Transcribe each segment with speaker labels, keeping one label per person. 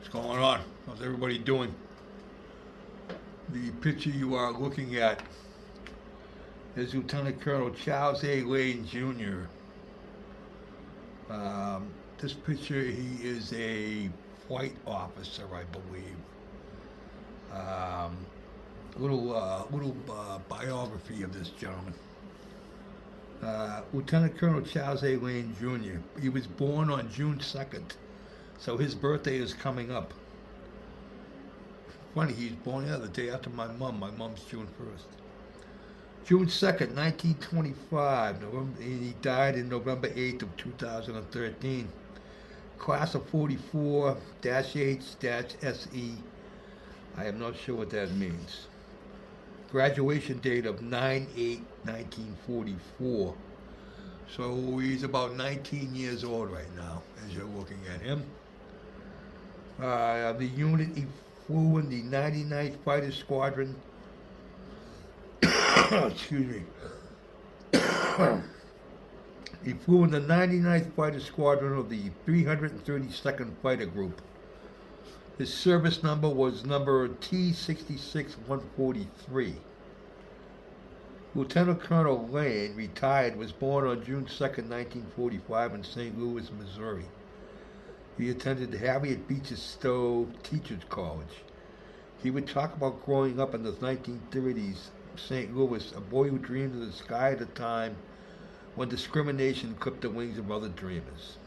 Speaker 1: What's going on? How's everybody doing? The picture you are looking at is Lieutenant Colonel Charles A. Lane Jr. This picture, he is a flight officer, I believe. Little biography of this gentleman. Lieutenant Colonel Charles A. Lane Jr. He was born on June 2nd, so his birthday is coming up. Funny, he's born the day after my mom. My mom's June 1st. June 2nd, 1925, and he died in November 8th of 2013. Class of 44-H-SE. I am not sure what that means. Graduation date of 9/8/1944. So he's about 19 years old right now, as you're looking at him. The unit he flew in the 99th Fighter Squadron. Excuse me. He flew in the 99th Fighter Squadron of the 332nd Fighter Group. His service number was number T-66-143. Lieutenant Colonel Lane, retired, was born on June 2nd, 1945 in St. Louis, Missouri. He attended Harriet Beecher Stowe Teachers College. He would talk about growing up in the 1930s, St. Louis, a boy who dreamed of the sky at a time when discrimination clipped the wings of other dreamers.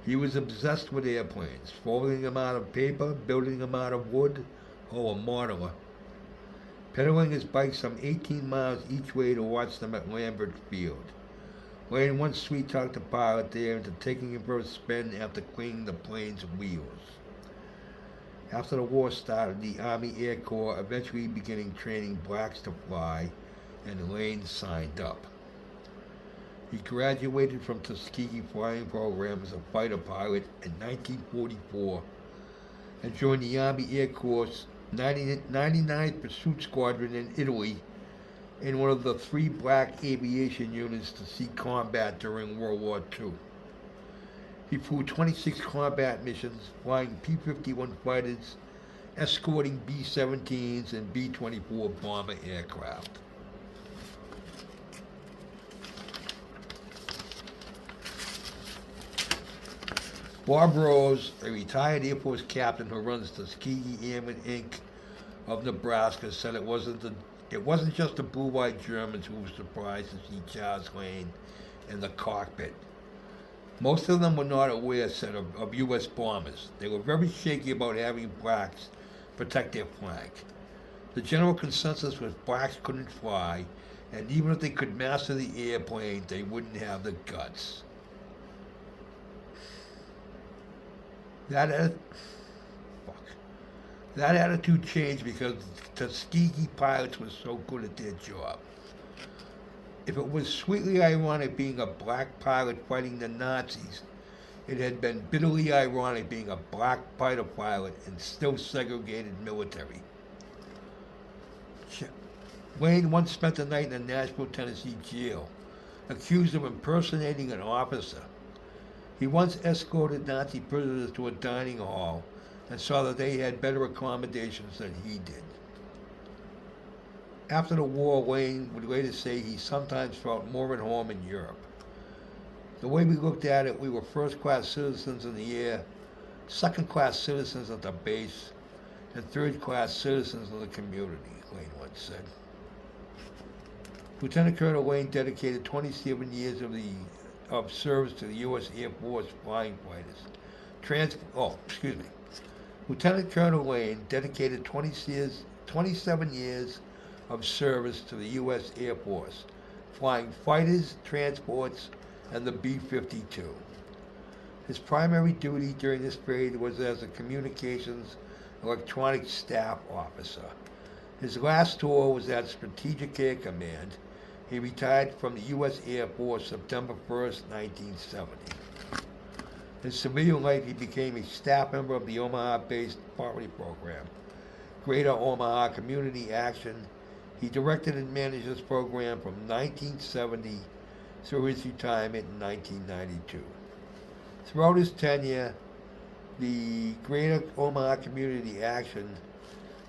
Speaker 1: He was obsessed with airplanes, folding them out of paper, building them out of wood, or a modeler. Pedaling his bike some 18 miles each way to watch them at Lambert Field. Lane once sweet-talked the pilot there into taking him for a spin after cleaning the plane's wheels. After the war started, the Army Air Corps eventually beginning training blacks to fly, and Lane signed up. He graduated from Tuskegee Flying Program as a fighter pilot in 1944 and joined the Army Air Corps' 99th Pursuit Squadron in Italy in one of the 3 black aviation units to see combat during World War II. He flew 26 combat missions, flying P-51 fighters, escorting B-17s and B-24 bomber aircraft. Bob Rose, a retired Air Force captain who runs Tuskegee Airmen Inc. of Nebraska, said it wasn't just the blue-eyed Germans who were surprised to see Charles Lane in the cockpit. Most of them were not aware, said, of U.S. bombers. They were very shaky about having blacks protect their flank. The general consensus was blacks couldn't fly, and even if they could master the airplane, they wouldn't have the guts. That attitude changed because Tuskegee pilots were so good at their job. If it was sweetly ironic being a black pilot fighting the Nazis, it had been bitterly ironic being a black fighter pilot in still segregated military. Wayne once spent the night in a Nashville, Tennessee jail, accused of impersonating an officer. He once escorted Nazi prisoners to a dining hall and saw that they had better accommodations than he did. After the war, Wayne would later say he sometimes felt more at home in Europe. The way we looked at it, we were first-class citizens in the air, second-class citizens at the base, and third-class citizens of the community, Wayne once said. Lieutenant Colonel Wayne dedicated 27 years of service to the U.S. Air Force flying fighters. Lieutenant Colonel Lane dedicated 27 years of service to the U.S. Air Force, flying fighters, transports, and the B-52. His primary duty during this period was as a communications electronics staff officer. His last tour was at Strategic Air Command. He retired from the U.S. Air Force September 1st, 1970. In civilian life, he became a staff member of the Omaha-based poverty program, Greater Omaha Community Action. He directed and managed this program from 1970 through his retirement in 1992. Throughout his tenure, the Greater Omaha Community Action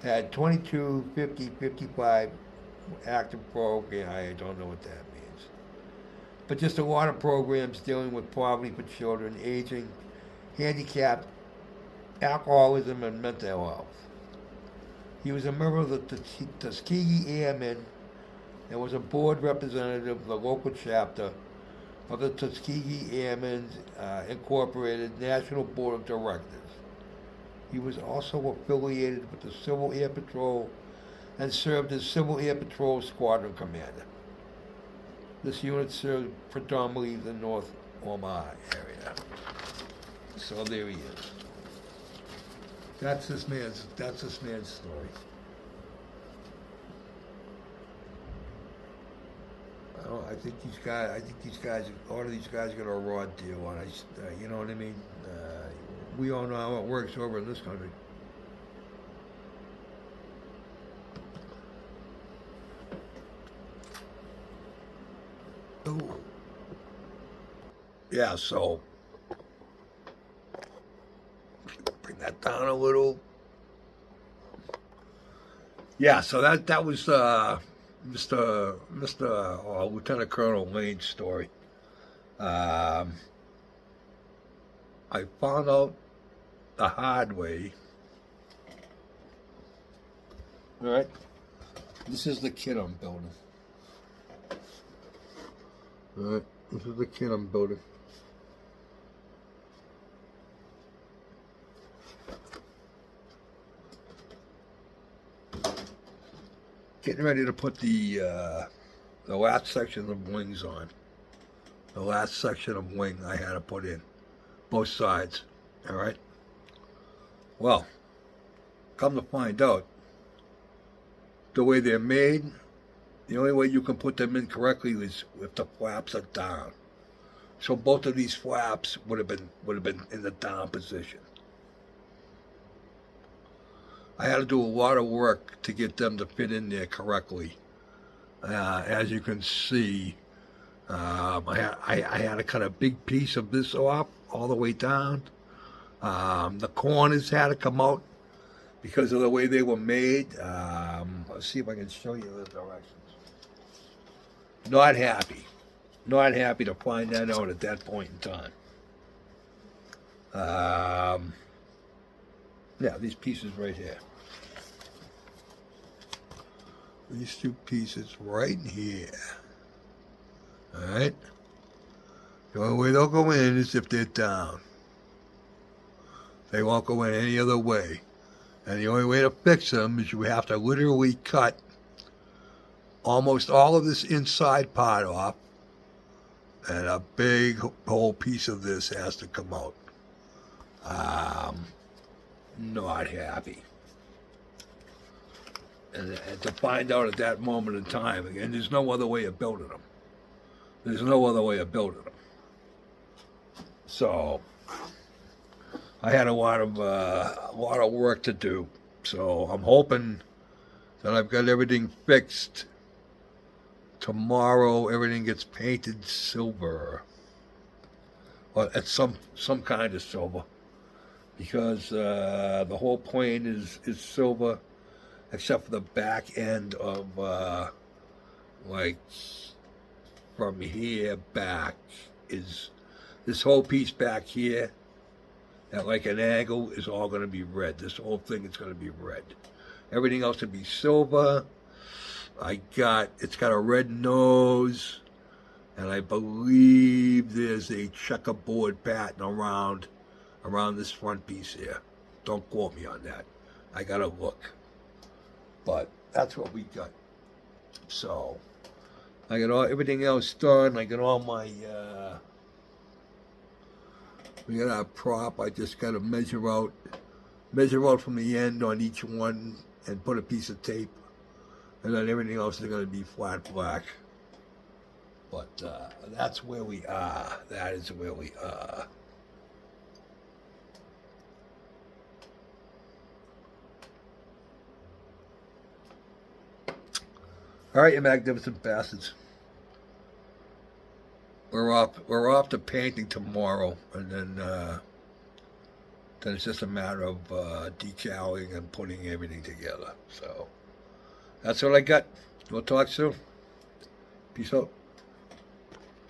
Speaker 1: had 22, 50, 55 active programs. I don't know what that means. But just a lot of programs dealing with poverty for children, aging, handicap, alcoholism, and mental health. He was a member of the Tuskegee Airmen and was a board representative of the local chapter of the Tuskegee Airmen Incorporated National Board of Directors. He was also affiliated with the Civil Air Patrol and served as Civil Air Patrol Squadron Commander. This unit served predominantly the North Omaha area. So there he is. That's this man's story. I think these guys, a lot of these guys got a raw deal on it. You know what I mean? We all know how it works over in this country. Ooh. Yeah, so bring that down a little. Yeah, so that was Mr. Lieutenant Colonel Lane's story. I found out the hard way. All right, this is the kit I'm building. All right, this is the kit I'm building. Getting ready to put the last section of wings on. The last section of wing I had to put in, both sides. All right. Well, come to find out, the way they're made, the only way you can put them in correctly is if the flaps are down. So both of these flaps would have been in the down position. I had to do a lot of work to get them to fit in there correctly. As you can see, I had to cut a big piece of this off all the way down. The corners had to come out because of the way they were made. Let's see if I can show you the directions. Not happy. Not happy to find that out at that point in time. Yeah, these pieces right here. These two pieces right here. Alright? The only way they'll go in is if they're down. They won't go in any other way. And the only way to fix them is you have to literally cut almost all of this inside part off, and a big whole piece of this has to come out. Not happy. And to find out at that moment in time, again, there's no other way of building them. There's no other way of building them. So I had a lot of work to do. So I'm hoping that I've got everything fixed. Tomorrow, everything gets painted silver. Well, it's some kind of silver, because the whole plane is silver, except for the back end of like from here back is this whole piece back here at like an angle is all going to be red. This whole thing is going to be red. Everything else will be silver. It's got a red nose, and I believe there's a checkerboard pattern around this front piece here. Don't quote me on that. I gotta look. But that's what we got. So I got everything else done. I got all my we got our prop. I just gotta measure out from the end on each one and put a piece of tape, and then everything else is gonna be flat black. But that's where we are. That is where we are. All right, you magnificent bastards. We're off to painting tomorrow, and then Then it's just a matter of decaling and putting everything together. So that's all I got. We'll talk soon. Peace out.